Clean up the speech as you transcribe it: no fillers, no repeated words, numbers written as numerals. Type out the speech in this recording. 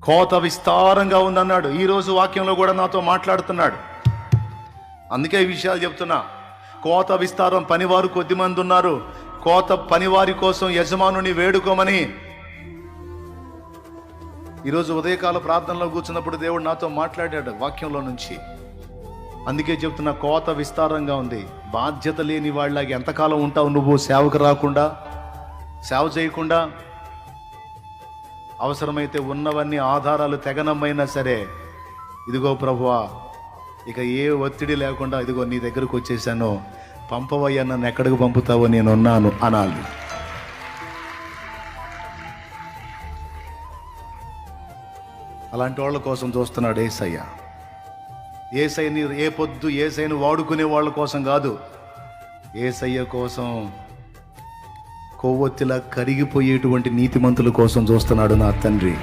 కోత విస్తారంగా ఉందన్నాడు. ఈరోజు వాక్యంలో కూడా నాతో మాట్లాడుతున్నాడు. అందుకే ఈ విషయాలు చెప్తున్నా. కోత విస్తారం, పనివారు కొద్దిమంది ఉన్నారు. కోత పనివారి కోసం యజమానుని వేడుకోమని ఈరోజు ఉదయకాల ప్రార్థనలో కూర్చున్నప్పుడు దేవుడు నాతో మాట్లాడాడు వాక్యంలో నుంచి. అందుకే చెప్తున్నా, కోత విస్తారంగా ఉంది. బాధ్యత లేని వాళ్ళకి ఎంతకాలం ఉంటావు నువ్వు? సేవకు రాకుండా, సేవ చేయకుండా. అవసరమైతే ఉన్నవన్నీ ఆధారాలు తెగనమైనా సరే, ఇదిగో ప్రభువా, ఇక ఏ ఒత్తిడి లేకుండా ఇదిగో నీ దగ్గరకు వచ్చేసాను, పంపవయ్యా, నన్ను ఎక్కడికి పంపుతావో నేనున్నాను అనాలి. అలాంటి వాళ్ళ కోసం చూస్తున్నాడు యేసయ్య. యేసయ్యని ఏ పొద్దు యేసయ్యని వాడుకునే వాళ్ళ కోసం కాదు, యేసయ్య కోసం కొవ్వొత్తిలా కరిగిపోయేటువంటి నీతిమంతుల కోసం చూస్తున్నాడు నా తండ్రి.